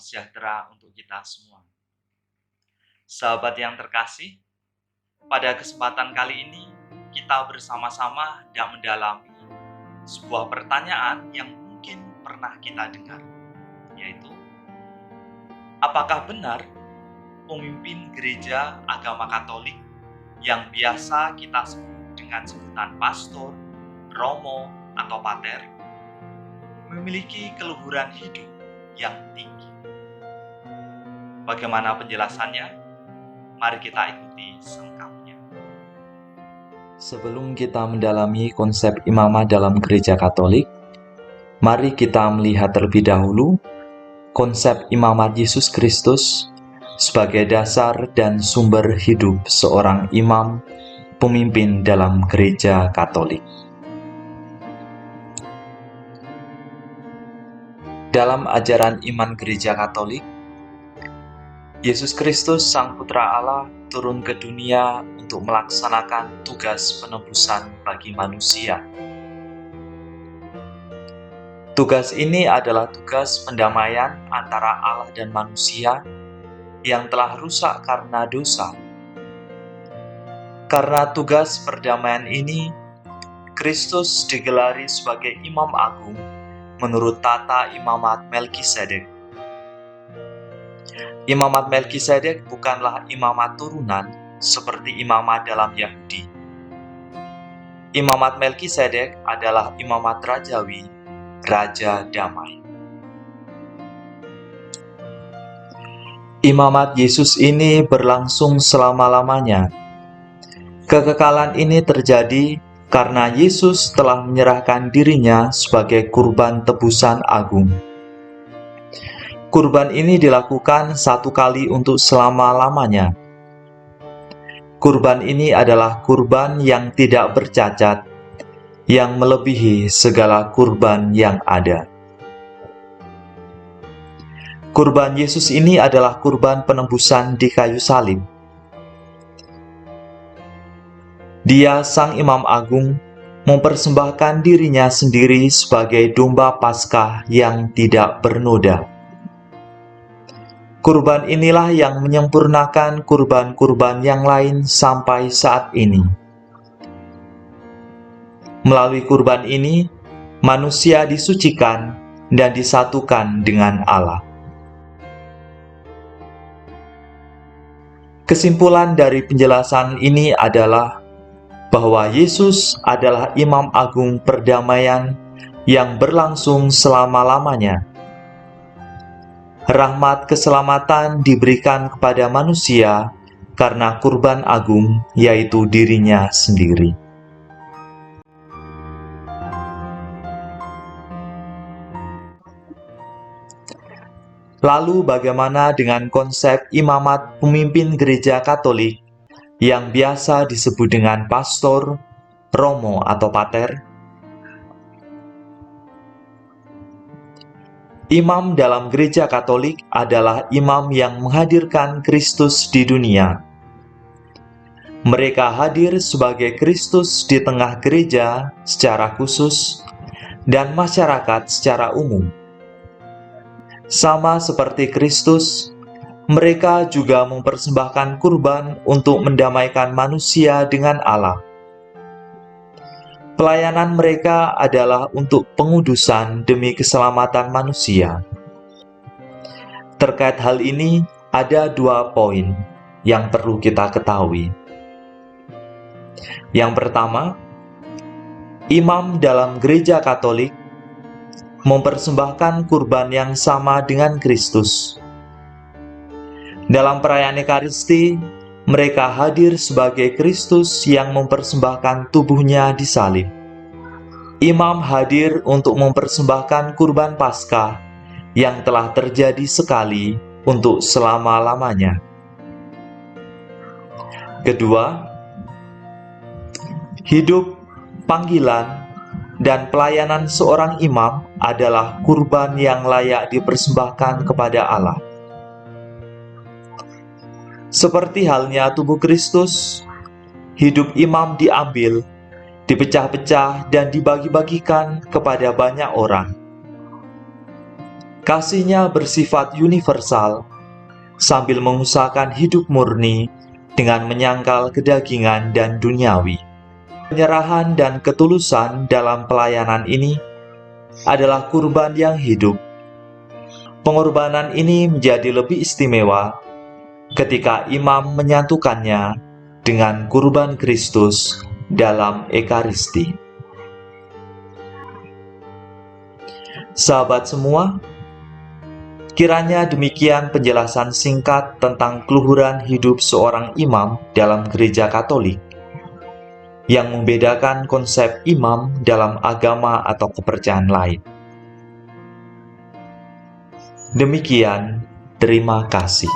sejahtera untuk kita semua. Sahabat yang terkasih, pada kesempatan kali ini kita bersama-sama hendak mendalami sebuah pertanyaan yang mungkin pernah kita dengar, yaitu apakah benar pemimpin gereja agama Katolik yang biasa kita sebut dengan sebutan pastor, romo, atau pater memiliki keluhuran hidup yang tinggi? Bagaimana penjelasannya? Mari kita ikuti selengkapnya. Sebelum kita mendalami konsep imamah dalam gereja Katolik, mari kita melihat terlebih dahulu konsep imamat Yesus Kristus sebagai dasar dan sumber hidup seorang imam pemimpin dalam gereja Katolik. Dalam ajaran iman gereja Katolik, Yesus Kristus Sang Putra Allah turun ke dunia untuk melaksanakan tugas penebusan bagi manusia. Tugas ini adalah tugas pendamaian antara Allah dan manusia yang telah rusak karena dosa. Karena tugas perdamaian ini, Kristus digelari sebagai Imam Agung menurut tata imamat Melkisedek. Imamat Melkisedek bukanlah imamat turunan seperti imamat dalam Yahudi. Imamat Melkisedek adalah imamat rajawi, raja damai. Imamat Yesus ini berlangsung selama-lamanya. Kekekalan ini terjadi karena Yesus telah menyerahkan dirinya sebagai kurban tebusan agung. Kurban ini dilakukan satu kali untuk selama-lamanya. Kurban ini adalah kurban yang tidak bercacat, yang melebihi segala kurban yang ada. Kurban Yesus ini adalah kurban penebusan di kayu salib. Dia, Sang Imam Agung, mempersembahkan dirinya sendiri sebagai domba Paskah yang tidak bernoda. Kurban inilah yang menyempurnakan kurban-kurban yang lain sampai saat ini. Melalui kurban ini, manusia disucikan dan disatukan dengan Allah. Kesimpulan dari penjelasan ini adalah bahwa Yesus adalah Imam Agung perdamaian yang berlangsung selama-lamanya. Rahmat keselamatan diberikan kepada manusia karena kurban agung, yaitu dirinya sendiri. Lalu bagaimana dengan konsep imamat pemimpin gereja Katolik yang biasa disebut dengan pastor, romo, atau pater? Imam dalam gereja Katolik adalah imam yang menghadirkan Kristus di dunia. Mereka hadir sebagai Kristus di tengah gereja secara khusus dan masyarakat secara umum. Sama seperti Kristus, mereka juga mempersembahkan kurban untuk mendamaikan manusia dengan Allah. Pelayanan mereka adalah untuk pengudusan demi keselamatan manusia. Terkait hal ini, ada 2 poin yang perlu kita ketahui. Yang pertama, imam dalam gereja Katolik mempersembahkan kurban yang sama dengan Kristus. Dalam perayaan Ekaristi, mereka hadir sebagai Kristus yang mempersembahkan tubuhnya di salib. Imam hadir untuk mempersembahkan kurban Paskah yang telah terjadi sekali untuk selama-lamanya. Kedua, hidup, panggilan, dan pelayanan seorang imam adalah kurban yang layak dipersembahkan kepada Allah. Seperti halnya tubuh Kristus, hidup imam diambil, dipecah-pecah, dan dibagi-bagikan kepada banyak orang. Kasih-Nya bersifat universal, sambil mengusahakan hidup murni dengan menyangkal kedagingan dan duniawi. Penyerahan dan ketulusan dalam pelayanan ini adalah kurban yang hidup. Pengorbanan ini menjadi lebih istimewa ketika imam menyatukannya dengan kurban Kristus dalam Ekaristi. Sahabat semua, kiranya demikian penjelasan singkat tentang keluhuran hidup seorang imam dalam Gereja Katolik, yang membedakan konsep imam dalam agama atau kepercayaan lain. Demikian, terima kasih.